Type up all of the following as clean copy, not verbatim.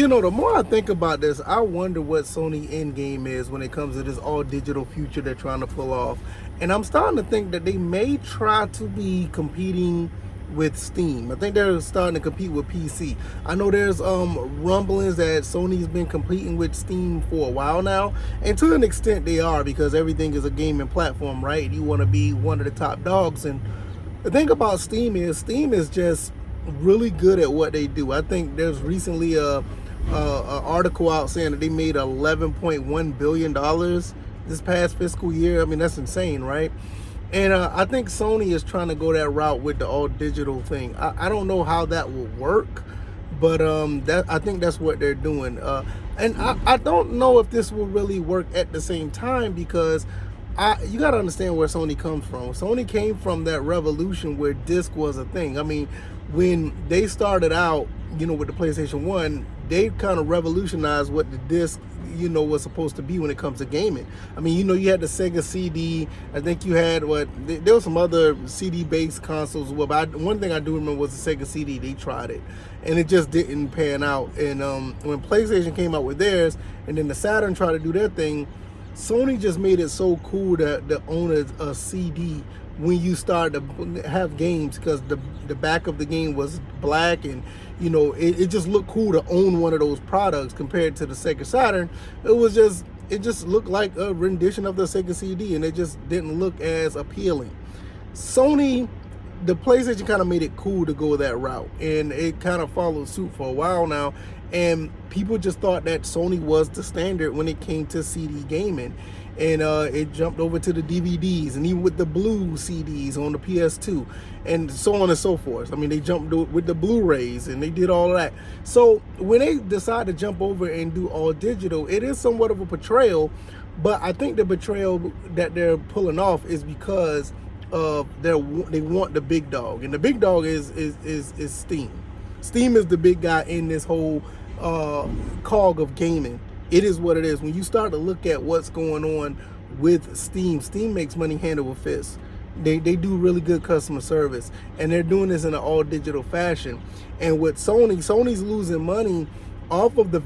The more I think about this, I wonder what Sony end game is when it comes to this all digital future they're trying to pull off. And I'm starting to think that they may try to be competing with Steam. I think they're starting to compete with PC. I know there's rumblings that Sony's been competing with Steam for a while now, and to an extent they are, because everything is a gaming platform, right? You want to be one of the top dogs. And the thing about Steam is just really good at what they do. I think there's recently a article out saying that they made $11.1 billion this past fiscal year. I mean, that's insane, right? And I think Sony is trying to go that route with the all digital thing. I don't know how that will work, but that I think that's what they're doing. And I don't know if this will really work at the same time, because you got to understand where Sony comes from. Sony came from that revolution where disc was a thing. I mean, when they started out, with the PlayStation 1, they kind of revolutionized what the disc, was supposed to be when it comes to gaming. I mean, you had the Sega CD. I think you had there was some other CD-based consoles. Well, but one thing I do remember was the Sega CD. They tried it, and it just didn't pan out. And when PlayStation came out with theirs, and then the Saturn tried to do their thing, Sony just made it so cool to own a CD when you start to have games, because the back of the game was black, and it just looked cool to own one of those products compared to the Sega Saturn. It just looked like a rendition of the Sega CD, and it just didn't look as appealing. Sony, the PlayStation kind of made it cool to go that route, and it kind of followed suit for a while now, and people just thought that Sony was the standard when it came to CD gaming. And it jumped over to the DVDs, and even with the blue CDs on the PS2, and so on and so forth. I mean, they jumped with the Blu-rays, and they did all of that. So when they decide to jump over and do all digital, it is somewhat of a betrayal, but I think the betrayal that they're pulling off is because they want the big dog, and the big dog is Steam. Steam is the big guy in this whole cog of gaming. It is what it is. When you start to look at what's going on with Steam makes money hand over fist. They do really good customer service, and they're doing this in an all digital fashion. And with Sony's losing money off of the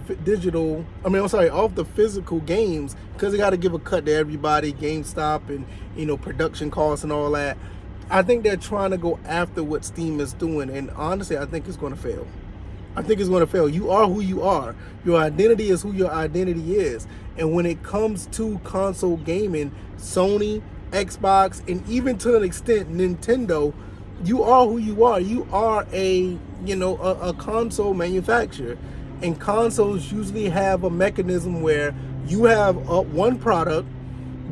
off the physical games, because they got to give a cut to everybody, GameStop, and production costs and all that. I think they're trying to go after what Steam is doing, and honestly, I think it's going to fail. I think it's going to fail. You are who you are. Your identity is who your identity is. And when it comes to console gaming, Sony, Xbox, and even to an extent Nintendo, you are who you are. You are a console manufacturer. And consoles usually have a mechanism where you have one product,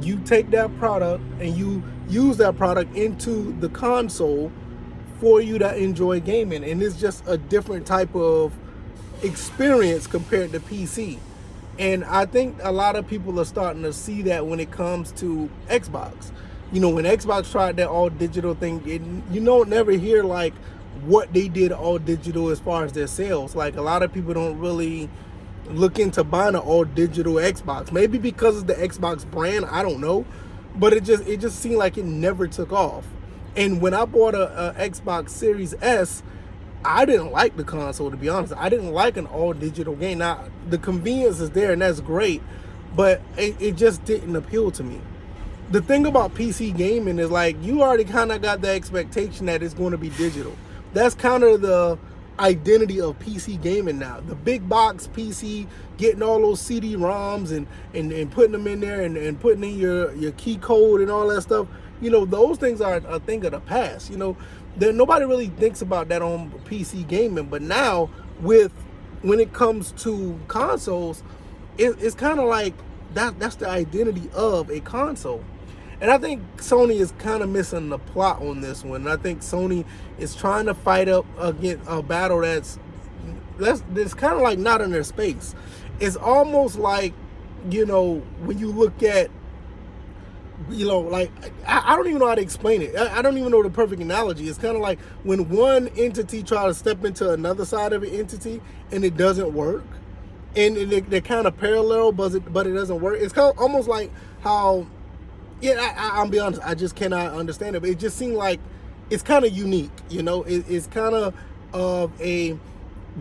you take that product and you use that product into the console for you to enjoy gaming, and it's just a different type of experience compared to PC. And I think a lot of people are starting to see that when it comes to Xbox. When Xbox tried that all digital thing, never hear like what they did all digital as far as their sales. Like, a lot of people don't really look into buying an all digital Xbox. Maybe because of the Xbox brand, I don't know, but it just seemed like it never took off. And when I bought a Xbox Series S, I didn't like the console, to be honest. I didn't like an all-digital game. Now, the convenience is there, and that's great, but it just didn't appeal to me. The thing about PC gaming is, like, you already kind of got the expectation that it's going to be digital. That's kind of the identity of PC gaming now. The big box PC, getting all those CD-ROMs and putting them in there and putting in your key code and all that stuff. Those things are a thing of the past. Nobody really thinks about that on PC gaming. But now, when it comes to consoles, it's kind of like that's the identity of a console. And I think Sony is kind of missing the plot on this one. And I think Sony is trying to fight up against a battle that's kind of like not in their space. It's almost like, when you look at, like, I don't even know how to explain it. I don't even know the perfect analogy. It's kind of like when one entity tries to step into another side of an entity and it doesn't work. And they're kind of parallel, but it doesn't work. It's kind of almost like how, I'll be honest, I just cannot understand it. But it just seemed like it's kind of unique, It's kind of a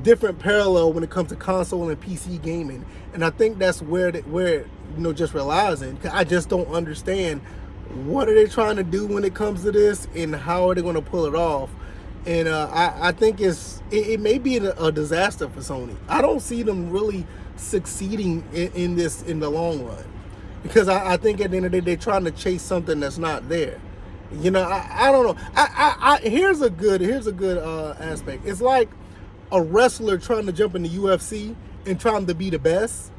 different parallel when it comes to console and PC gaming, and I think that's where just realizing, 'cause I just don't understand what are they trying to do when it comes to this, and how are they going to pull it off. And I think it may be a disaster for Sony. I don't see them really succeeding in this in the long run, because I think at the end of the day they're trying to chase something that's not there. I don't know. Here's a good aspect. It's like a wrestler trying to jump in the UFC and trying to be the best.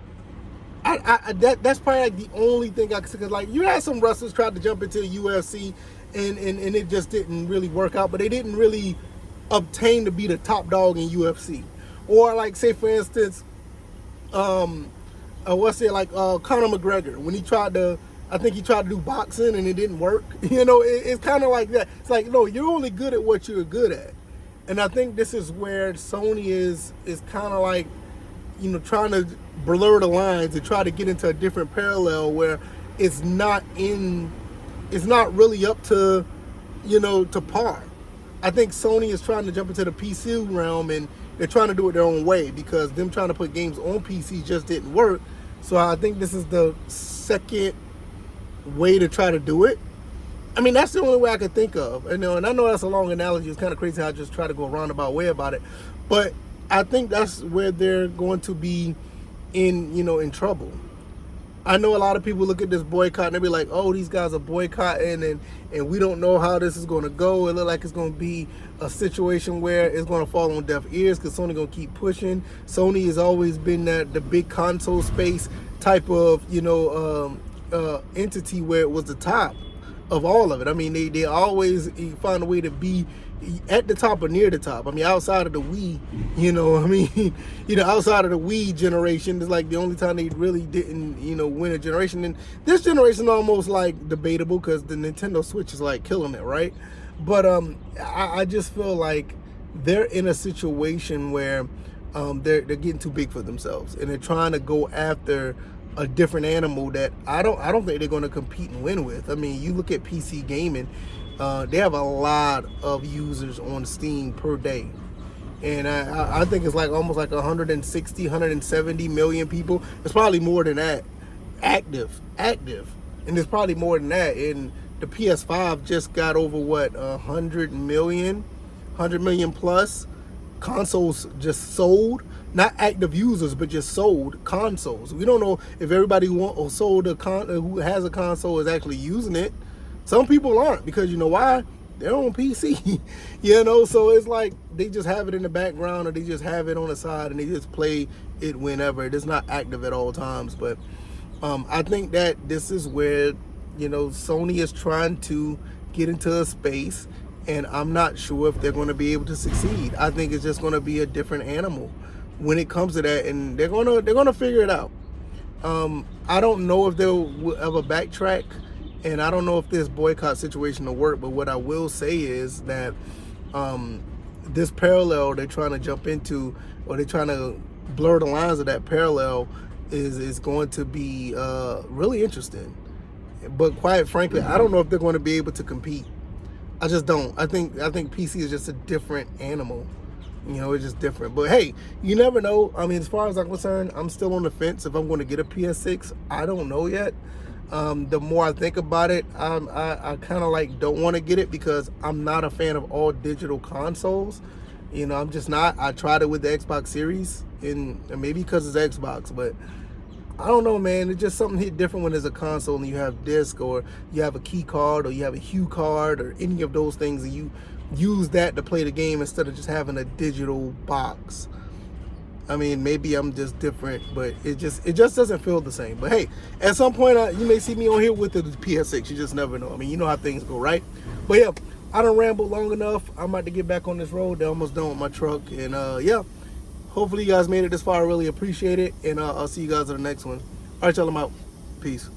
That's probably like the only thing I could say. Cause like you had some wrestlers try to jump into the UFC and it just didn't really work out, but they didn't really obtain to be the top dog in UFC. Or like say for instance, Conor McGregor, when I think he tried to do boxing and it didn't work. It's kind of like that. It's like, no, you're only good at what you're good at. And I think this is where Sony is kind of like, trying to blur the lines and try to get into a different parallel where it's not really up to, to par. I think Sony is trying to jump into the PC realm, and they're trying to do it their own way, because them trying to put games on PC just didn't work. So I think this is the second way to try to do it. I mean, that's the only way I could think of. And I know that's a long analogy. It's kind of crazy how I just try to go a roundabout way about it. But I think that's where they're going to be in trouble. I know a lot of people look at this boycott and they be like, oh, these guys are boycotting and we don't know how this is going to go. It looks like it's going to be a situation where it's going to fall on deaf ears because Sony going to keep pushing. Sony has always been the big console space type of, entity where it was the top of all of it. I mean, they always find a way to be at the top or near the top. I mean, outside of the Wii, outside of the Wii generation, it's like the only time they really didn't, win a generation. And this generation is almost like debatable because the Nintendo Switch is like killing it, right? But I just feel like they're in a situation where they're getting too big for themselves, and they're trying to go after a different animal that I don't think they're going to compete and win with. I mean, you look at PC gaming, they have a lot of users on Steam per day, and I think it's like almost like 160, 170 million people. It's probably more than that active, and it's probably more than that. And the PS5 just got over 100 million plus consoles just sold. Not active users, but just sold consoles. We don't know if everybody who has a console is actually using it. Some people aren't, because you know why? They're on PC. So it's like they just have it in the background, or they just have it on the side and they just play it whenever. It is not active at all times. But I think that this is where Sony is trying to get into a space, and I'm not sure if they're going to be able to succeed. I think it's just going to be a different animal when it comes to that, and they're gonna figure it out. I don't know if they'll ever backtrack, and I don't know if this boycott situation will work. But what I will say is that this parallel they're trying to jump into, or they're trying to blur the lines of that parallel, is going to be really interesting. But quite frankly, I don't know if they're going to be able to compete. I just don't. I think PC is just a different animal. It's just different. But hey, you never know. I mean, as far as I'm concerned, I'm still on the fence if I'm going to get a PS6. I don't know yet. The more I think about it, I kind of like don't want to get it, because I'm not a fan of all digital consoles. I'm just not. I tried it with the Xbox Series, and maybe because it's Xbox, but I don't know, man. It's just something hit different when there's a console and you have disc, or you have a key card, or you have a Hue card, or any of those things, and you use that to play the game instead of just having a digital box. I mean, maybe I'm just different, but it just doesn't feel the same. But hey, at some point you may see me on here with the PS6. You just never know. I mean, you know how things go, right? But yeah, I done rambled long enough. I'm about to get back on this road. They're almost done with my truck, and yeah. Hopefully you guys made it this far. I really appreciate it, and I'll see you guys in the next one. All right, y'all, I'm out. Peace.